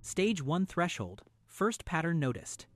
Stage 1 Threshold. First pattern noticed.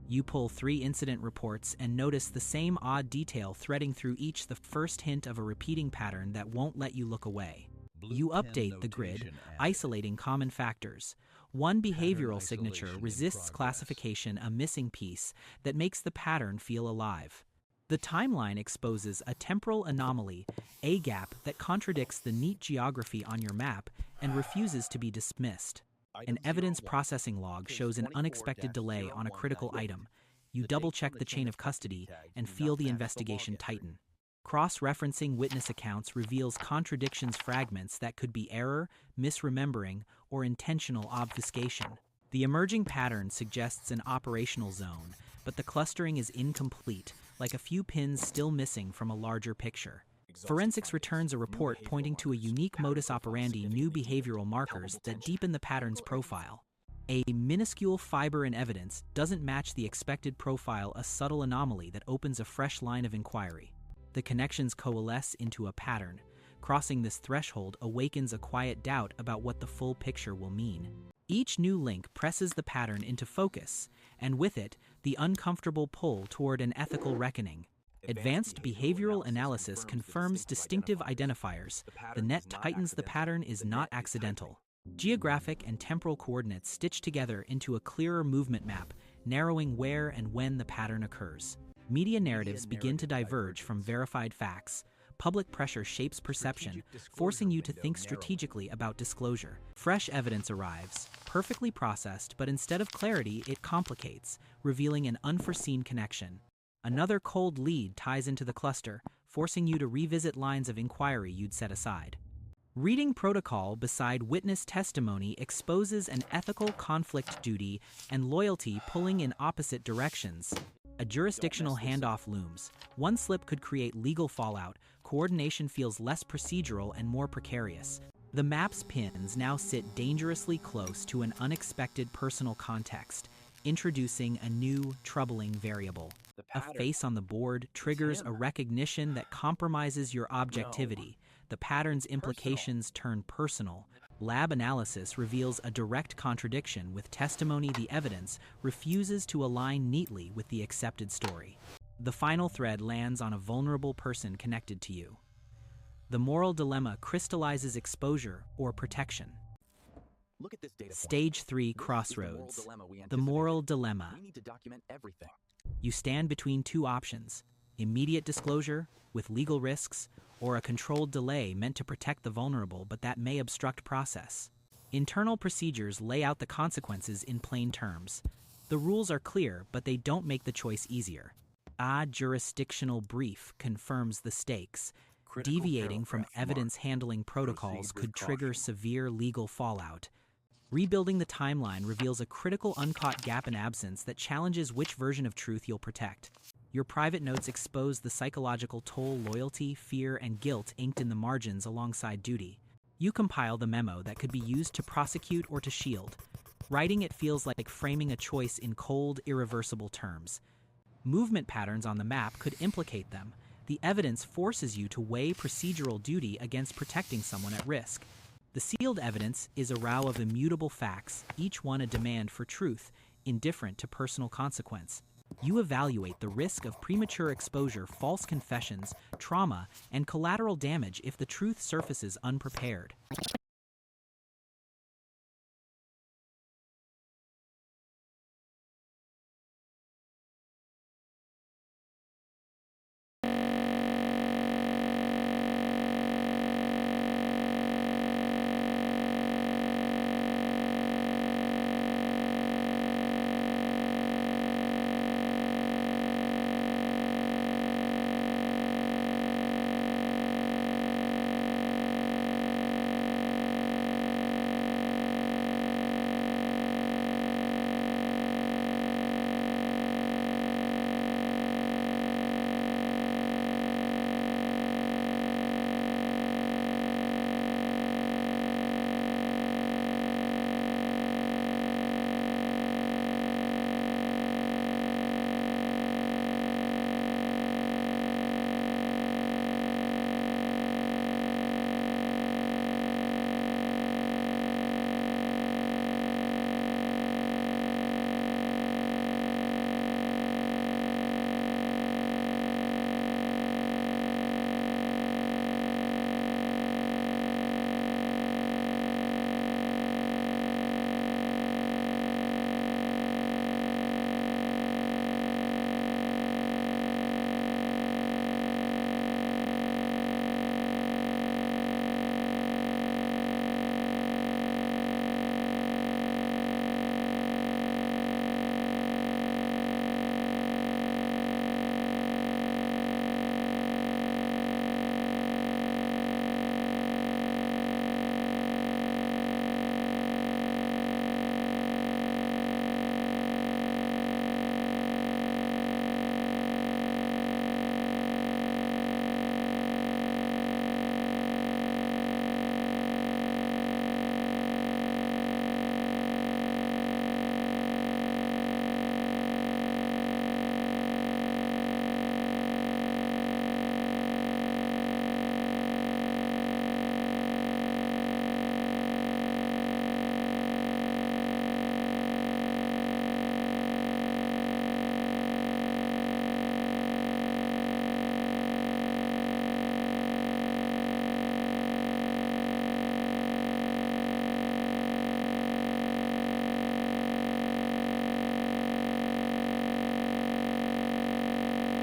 You pull 3 incident reports and notice the same odd detail threading through each, the first hint of a repeating pattern that won't let you look away. You update the grid, isolating common factors. One behavioral signature resists classification, a missing piece that makes the pattern feel alive. The timeline exposes a temporal anomaly, a gap that contradicts the neat geography on your map and refuses to be dismissed. An evidence processing log shows an unexpected delay on a critical item. You double-check the chain of custody and feel the investigation tighten. Cross-referencing witness accounts reveals contradictions, fragments that could be error, misremembering, or intentional obfuscation. The emerging pattern suggests an operational zone, but the clustering is incomplete, like a few pins still missing from a larger picture. Forensics returns a report pointing to a unique modus operandi, new behavioral markers that deepen the pattern's profile. A minuscule fiber in evidence doesn't match the expected profile, a subtle anomaly that opens a fresh line of inquiry. The connections coalesce into a pattern. Crossing this threshold awakens a quiet doubt about what the full picture will mean. Each new link presses the pattern into focus, and with it, the uncomfortable pull toward an ethical reckoning. Advanced behavioral analysis confirms distinctive identifiers. The net tightens, the pattern is not accidental. Geographic and temporal coordinates stitch together into a clearer movement map, narrowing where and when the pattern occurs. Media narratives begin to diverge from verified facts. Public pressure shapes perception, forcing you to think strategically about disclosure. Fresh evidence arrives, perfectly processed, but instead of clarity, it complicates, revealing an unforeseen connection. Another cold lead ties into the cluster, forcing you to revisit lines of inquiry you'd set aside. Reading protocol beside witness testimony exposes an ethical conflict, duty and loyalty pulling in opposite directions. A jurisdictional handoff looms. One slip could create legal fallout. Coordination feels less procedural and more precarious. The map's pins now sit dangerously close to an unexpected personal context, introducing a new, troubling variable. A face on the board triggers a recognition that compromises your objectivity. The pattern's implications turn personal. Lab analysis reveals a direct contradiction with testimony. The evidence refuses to align neatly with the accepted story. The final thread lands on a vulnerable person connected to you. The moral dilemma crystallizes exposure or protection. Stage 3 Crossroads. The moral dilemma. You stand between two options: immediate disclosure, with legal risks, or a controlled delay meant to protect the vulnerable but that may obstruct process. Internal procedures lay out the consequences in plain terms. The rules are clear, but they don't make the choice easier. A jurisdictional brief confirms the stakes. Deviating from evidence handling protocols could trigger severe legal fallout. Rebuilding the timeline reveals a critical uncaught gap in absence that challenges which version of truth you'll protect. Your private notes expose the psychological toll loyalty, fear, and guilt inked in the margins alongside duty. You compile the memo that could be used to prosecute or to shield. Writing it feels like framing a choice in cold, irreversible terms. Movement patterns on the map could implicate them. The evidence forces you to weigh procedural duty against protecting someone at risk. The sealed evidence is a row of immutable facts, each one a demand for truth, indifferent to personal consequence. You evaluate the risk of premature exposure, false confessions, trauma, and collateral damage if the truth surfaces unprepared.